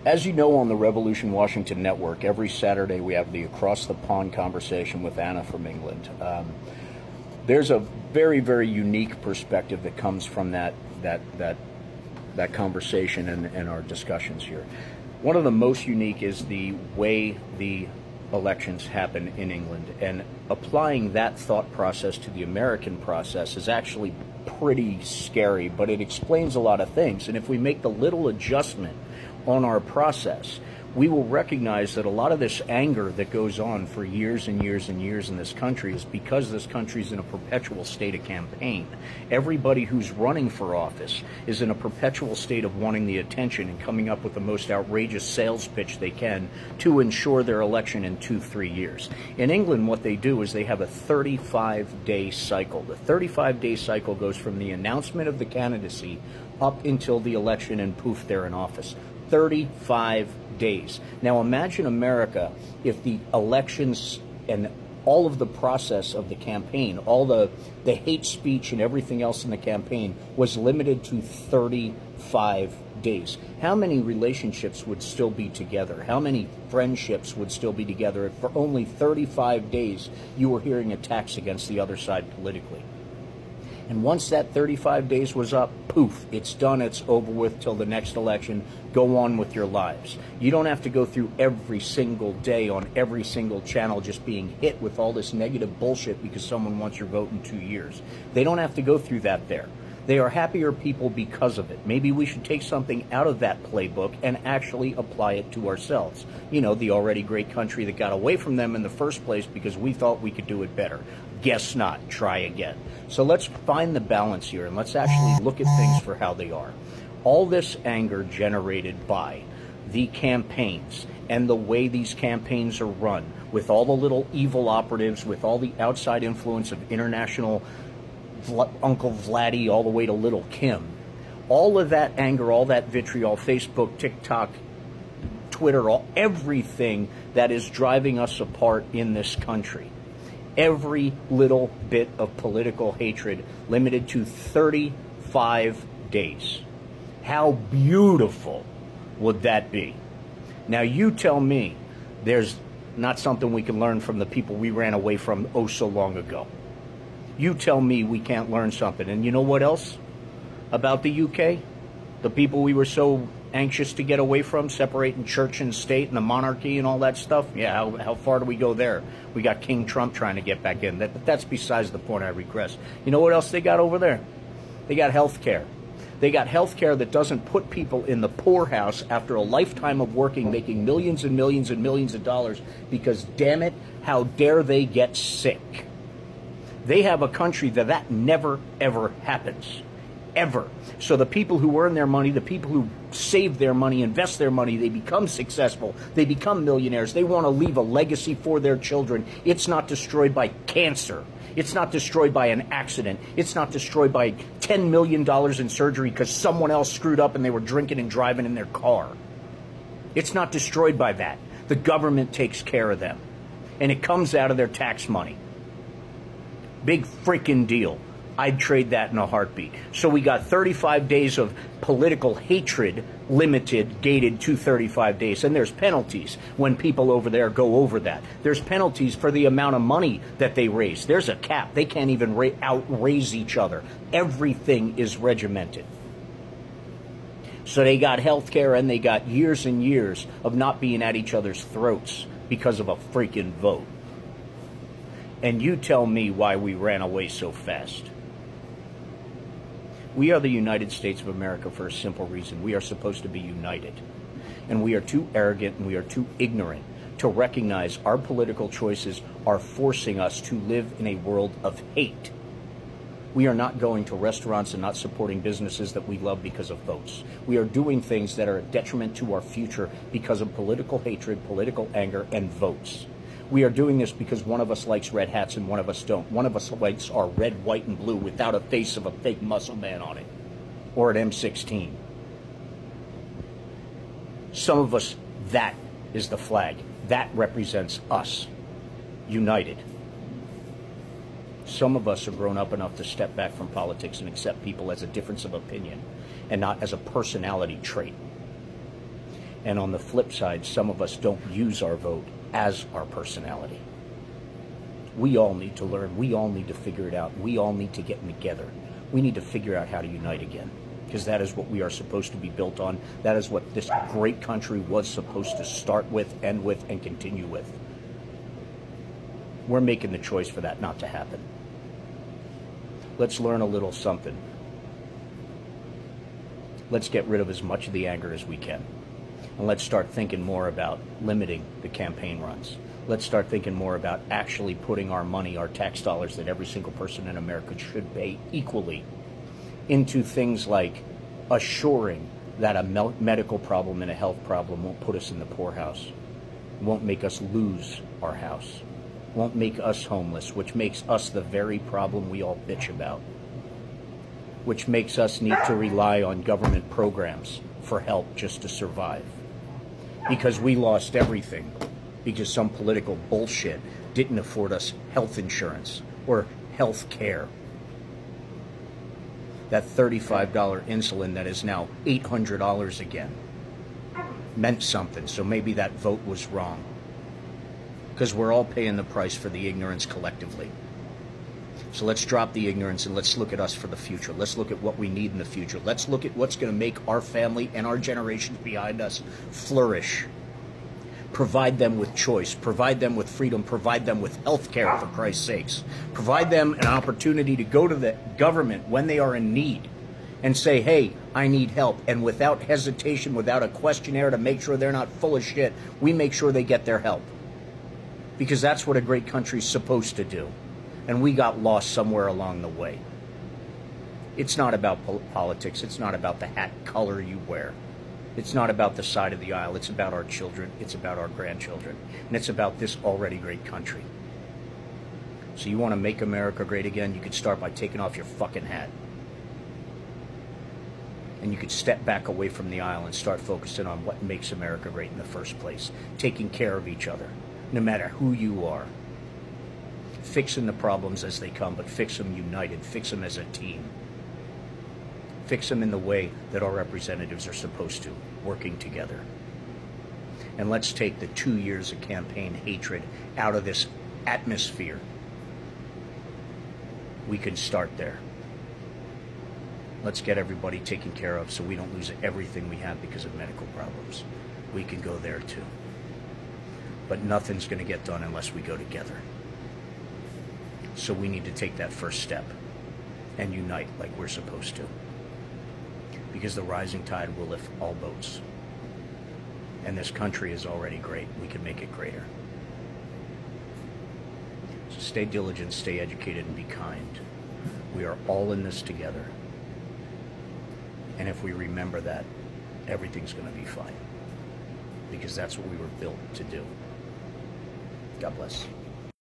As you know, on the Revolution Washington Network, every Saturday we have the Across the Pond conversation with Anna from England. There's a very, very unique perspective that comes from that conversation and our discussions here. One of the most unique is the way the elections happen in England, and applying that thought process to the American process is actually pretty scary, but it explains a lot of things. And if we make the little adjustment on our process, we will recognize that a lot of this anger that goes on for years and years and years in this country is because this country is in a perpetual state of campaign. Everybody who's running for office is in a perpetual state of wanting the attention and coming up with the most outrageous sales pitch they can to ensure their election in 2-3 years. In England, what they do is they have a 35-day cycle. The 35-day cycle goes from the announcement of the candidacy up until the election, and poof, they're in office. 35 days. Now imagine America if the elections and all of the process of the campaign, all the hate speech and everything else in the campaign was limited to 35 days. How many relationships would still be together? How many friendships would still be together if for only 35 days you were hearing attacks against the other side politically? And once that 35 days was up, poof, it's done, it's over with till the next election. Go on with your lives. You don't have to go through every single day on every single channel just being hit with all this negative bullshit because someone wants your vote in 2 years. They don't have to go through that there. They are happier people because of it. Maybe we should take something out of that playbook and actually apply it to ourselves. You know, the already great country that got away from them in the first place because we thought we could do it better. Guess not. Try again. So let's find the balance here and let's actually look at things for how they are. All this anger generated by the campaigns and the way these campaigns are run, with all the little evil operatives, with all the outside influence of international Uncle Vladdy all the way to Little Kim. All of that anger, all that vitriol, Facebook, TikTok, Twitter, everything that is driving us apart in this country. Every little bit of political hatred limited to 35 days. How beautiful would that be? Now you tell me there's not something we can learn from the people we ran away from oh so long ago. You tell me we can't learn something. And you know what else about the UK? The people we were so anxious to get away from, separating church and state and the monarchy and all that stuff. Yeah, how far do we go there? We got King Trump trying to get back in. That's besides the point, I regress. You know what else they got over there? They got health care. They got health care that doesn't put people in the poorhouse after a lifetime of working, making millions and millions and millions of dollars, because damn it, how dare they get sick? They have a country that never, ever happens. Ever. So the people who earn their money, the people who save their money, invest their money, they become successful, they become millionaires, they want to leave a legacy for their children. It's not destroyed by cancer. It's not destroyed by an accident. It's not destroyed by $10 million in surgery because someone else screwed up and they were drinking and driving in their car. It's not destroyed by that. The government takes care of them. And it comes out of their tax money. Big freaking deal. I'd trade that in a heartbeat. So we got 35 days of political hatred, limited, gated to 35 days. And there's penalties when people over there go over that. There's penalties for the amount of money that they raise. There's a cap. They can't even outraise each other. Everything is regimented. So they got health care and they got years and years of not being at each other's throats because of a freaking vote. And you tell me why we ran away so fast. We are the United States of America for a simple reason. We are supposed to be united. And we are too arrogant and we are too ignorant to recognize our political choices are forcing us to live in a world of hate. We are not going to restaurants and not supporting businesses that we love because of votes. We are doing things that are a detriment to our future because of political hatred, political anger, and votes. We are doing this because one of us likes red hats and one of us don't. One of us likes our red, white, and blue without a face of a fake muscle man on it, or an M16. Some of us, that is the flag. That represents us, united. Some of us are grown up enough to step back from politics and accept people as a difference of opinion and not as a personality trait. And on the flip side, some of us don't use our vote as our personality. We all need to learn. We all need to figure it out. We all need to get together. We need to figure out how to unite again, because that is what we are supposed to be built on. That is what this great country was supposed to start with, end with, and continue with. We're making the choice for that not to happen. Let's learn a little something. Let's get rid of as much of the anger as we can. And let's start thinking more about limiting the campaign runs. Let's start thinking more about actually putting our money, our tax dollars that every single person in America should pay equally, into things like assuring that a medical problem and a health problem won't put us in the poorhouse, won't make us lose our house, won't make us homeless, which makes us the very problem we all bitch about, which makes us need to rely on government programs for help just to survive. Because we lost everything because some political bullshit didn't afford us health insurance or health care. That $35 insulin that is now $800 again meant something, so maybe that vote was wrong. Because we're all paying the price for the ignorance collectively. So let's drop the ignorance and let's look at us for the future. Let's look at what we need in the future. Let's look at what's going to make our family and our generations behind us flourish. Provide them with choice. Provide them with freedom. Provide them with health care, for Christ's sakes. Provide them an opportunity to go to the government when they are in need and say, hey, I need help. And without hesitation, without a questionnaire to make sure they're not full of shit, we make sure they get their help. Because that's what a great country's supposed to do. And we got lost somewhere along the way. It's not about politics. It's not about the hat color you wear. It's not about the side of the aisle. It's about our children. It's about our grandchildren. And it's about this already great country. So you want to make America great again? You could start by taking off your fucking hat. And you could step back away from the aisle and start focusing on what makes America great in the first place. Taking care of each other, no matter who you are. Fixing the problems as they come, but fix them united. Fix them as a team. Fix them in the way that our representatives are supposed to, working together. And let's take the 2 years of campaign hatred out of this atmosphere. We can start there. Let's get everybody taken care of so we don't lose everything we have because of medical problems. We can go there too. But nothing's going to get done unless we go together. So we need to take that first step and unite like we're supposed to. Because the rising tide will lift all boats. And this country is already great. We can make it greater. So stay diligent, stay educated, and be kind. We are all in this together. And if we remember that, everything's going to be fine. Because that's what we were built to do. God bless.